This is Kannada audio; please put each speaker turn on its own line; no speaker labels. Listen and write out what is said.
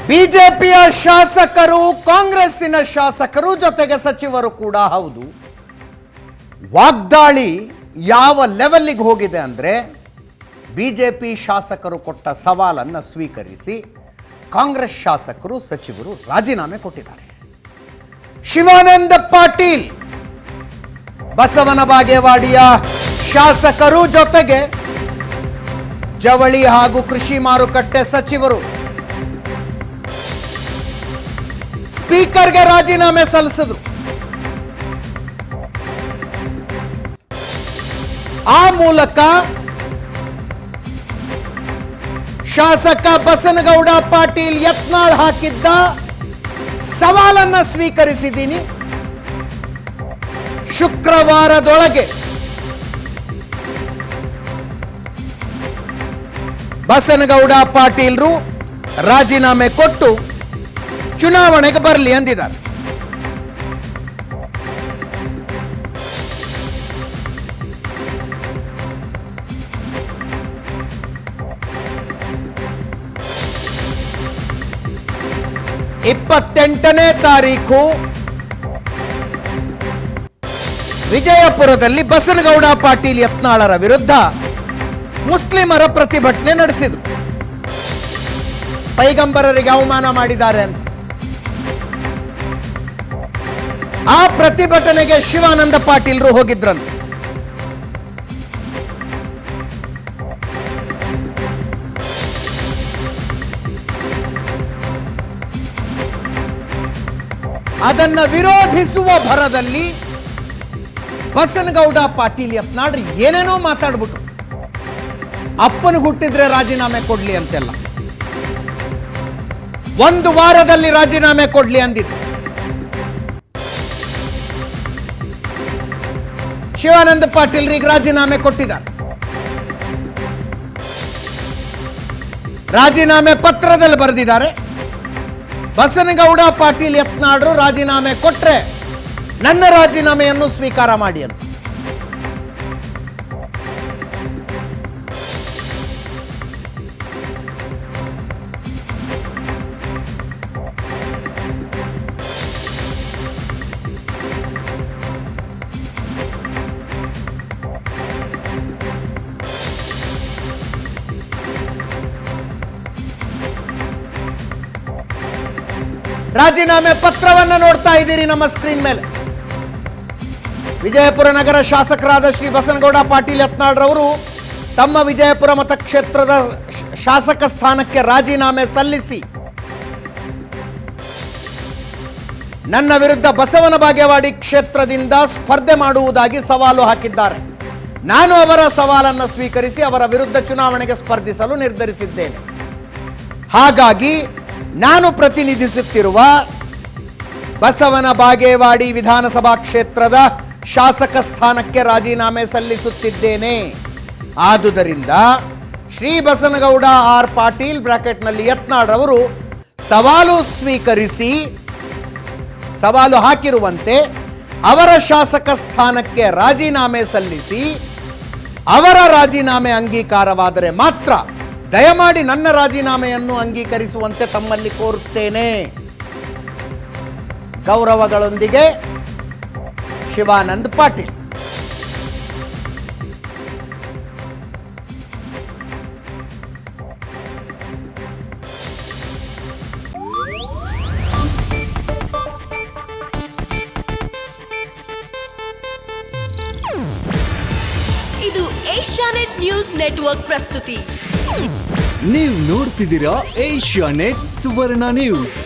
ಬಿಜೆಪಿಯ ಶಾಸಕರು, ಕಾಂಗ್ರೆಸ್ಸಿನ ಶಾಸಕರು, ಜೊತೆಗೆ ಸಚಿವರು ಕೂಡ ಹೌದು. ವಾಗ್ದಾಳಿ ಯಾವ ಲೆವೆಲ್ಗೆ ಹೋಗಿದೆ ಅಂದರೆ, ಬಿಜೆಪಿ ಶಾಸಕರು ಕೊಟ್ಟ ಸವಾಲನ್ನು ಸ್ವೀಕರಿಸಿ ಕಾಂಗ್ರೆಸ್ ಶಾಸಕರು, ಸಚಿವರು ರಾಜೀನಾಮೆ ಕೊಟ್ಟಿದ್ದಾರೆ. ಶಿವಾನಂದ ಪಾಟೀಲ್, ಬಸವನ ಬಾಗೇವಾಡಿಯ ಶಾಸಕರು, ಜೊತೆಗೆ ಜವಳಿ ಹಾಗೂ ಕೃಷಿ ಮಾರುಕಟ್ಟೆ ಸಚಿವರು ಸ್ಪೀಕರ್ಗೆ ರಾಜೀನಾಮೆ ಸಲ್ಲಿಸಿದ್ರು. ಆ ಮೂಲಕ ಶಾಸಕ ಬಸನಗೌಡ ಪಾಟೀಲ್ ಯತ್ನಾಳ್ ಹಾಕಿದ್ದ ಸವಾಲನ್ನ ಸ್ವೀಕರಿಸಿದ್ದೀನಿ. ಶುಕ್ರವಾರದೊಳಗೆ ಬಸನಗೌಡ ಪಾಟೀಲ್ರು ರಾಜೀನಾಮೆ ಕೊಟ್ಟು ಚುನಾವಣೆಗೆ ಬರಲಿ ಅಂದಿದ್ದಾರೆ. ಇಪ್ಪತ್ತೆಂಟನೇ ತಾರೀಕು ವಿಜಯಪುರದಲ್ಲಿ ಬಸನಗೌಡ ಪಾಟೀಲ್ ಯತ್ನಾಳರ ವಿರುದ್ಧ ಮುಸ್ಲಿಮರ ಪ್ರತಿಭಟನೆ ನಡೆಸಿದರು. ಪೈಗಂಬರರಿಗೆ ಅವಮಾನ ಮಾಡಿದ್ದಾರೆ ಅಂತ. ಆ ಪ್ರತಿಭಟನೆಗೆ ಶಿವಾನಂದ ಪಾಟೀಲ್ರು ಹೋಗಿದ್ರಂತೆ. ಅದನ್ನ ವಿರೋಧಿಸುವ ಭರದಲ್ಲಿ ಬಸನಗೌಡ ಪಾಟೀಲ್ ಯತ್ನಾಳ್ ಏನೇನೋ ಮಾತಾಡ್ಬಿಟ್ಟು, ಅಪ್ಪನಿಗೆ ಹುಟ್ಟಿದ್ರೆ ರಾಜೀನಾಮೆ ಕೊಡ್ಲಿ ಅಂತೆಲ್ಲ, ಒಂದು ವಾರದಲ್ಲಿ ರಾಜೀನಾಮೆ ಕೊಡ್ಲಿ ಅಂದಿದ್ದು. ಶಿವಾನಂದ ಪಾಟೀಲ್ರಿಗೆ ರಾಜೀನಾಮೆ ಕೊಟ್ಟಿದ್ದಾರೆ. ರಾಜೀನಾಮೆ ಪತ್ರದಲ್ಲಿ ಬರೆದಿದ್ದಾರೆ, ಬಸನಗೌಡ ಪಾಟೀಲ್ ಯತ್ನಾಳ್ ರಾಜೀನಾಮೆ ಕೊಟ್ರೆ ನನ್ನ ರಾಜೀನಾಮೆಯನ್ನು ಸ್ವೀಕಾರ ಮಾಡಿ ಅಂತ. ರಾಜೀನಾಮೆ ಪತ್ರವನ್ನು ನೋಡ್ತಾ ಇದ್ದೀರಿ ನಮ್ಮ ಸ್ಕ್ರೀನ್ ಮೇಲೆ. ವಿಜಯಪುರ ನಗರ ಶಾಸಕರಾದ ಶ್ರೀ ಬಸನಗೌಡ ಪಾಟೀಲ್ ಯತ್ನಾಳ್ ರವರು ತಮ್ಮ ವಿಜಯಪುರ ಮತಕ್ಷೇತ್ರದ ಶಾಸಕ ಸ್ಥಾನಕ್ಕೆ ರಾಜೀನಾಮೆ ಸಲ್ಲಿಸಿ ನನ್ನ ವಿರುದ್ಧ ಬಸವನ ಬಾಗೇವಾಡಿ ಕ್ಷೇತ್ರದಿಂದ ಸ್ಪರ್ಧೆ ಮಾಡುವುದಾಗಿ ಸವಾಲು ಹಾಕಿದ್ದಾರೆ. ನಾನು ಅವರ ಸವಾಲನ್ನು ಸ್ವೀಕರಿಸಿ ಅವರ ವಿರುದ್ಧ ಚುನಾವಣೆಗೆ ಸ್ಪರ್ಧಿಸಲು ನಿರ್ಧರಿಸಿದ್ದೇನೆ. ಹಾಗಾಗಿ ನಾನು ಪ್ರತಿನಿಧಿಸುತ್ತಿರುವ ಬಸವನ ಬಾಗೇವಾಡಿ ವಿಧಾನಸಭಾ ಕ್ಷೇತ್ರದ ಶಾಸಕ ಸ್ಥಾನಕ್ಕೆ ರಾಜೀನಾಮೆ ಸಲ್ಲಿಸುತ್ತಿದ್ದೇನೆ. ಆದುದರಿಂದ ಶ್ರೀ ಬಸನಗೌಡ ಆರ್ ಪಾಟೀಲ್ ಬ್ರಾಕೆಟ್ನಲ್ಲಿ ಯತ್ನಾಳ್ ಅವರು ಸವಾಲು ಸ್ವೀಕರಿಸಿ, ಸವಾಲು ಹಾಕಿರುವಂತೆ ಅವರ ಶಾಸಕ ಸ್ಥಾನಕ್ಕೆ ರಾಜೀನಾಮೆ ಸಲ್ಲಿಸಿ, ಅವರ ರಾಜೀನಾಮೆ ಅಂಗೀಕಾರವಾದರೆ ಮಾತ್ರ ದಯಮಾಡಿ ನನ್ನ ರಾಜೀನಾಮೆಯನ್ನು ಅಂಗೀಕರಿಸುವಂತೆ ತಮ್ಮಲ್ಲಿ ಕೋರುತ್ತೇನೆ. ಗೌರವಗಳೊಂದಿಗೆ ಶಿವಾನಂದ ಪಾಟೀಲ್.
ಇದು ಏಷ್ಯಾನೆಟ್ ನ್ಯೂಸ್ ನೆಟ್ವರ್ಕ್ ಪ್ರಸ್ತುತಿ.
ನೀವು ನೋಡ್ತಿದ್ದೀರಾ ಏಷ್ಯಾನೆಟ್ ಸುವರ್ಣ ನ್ಯೂಸ್.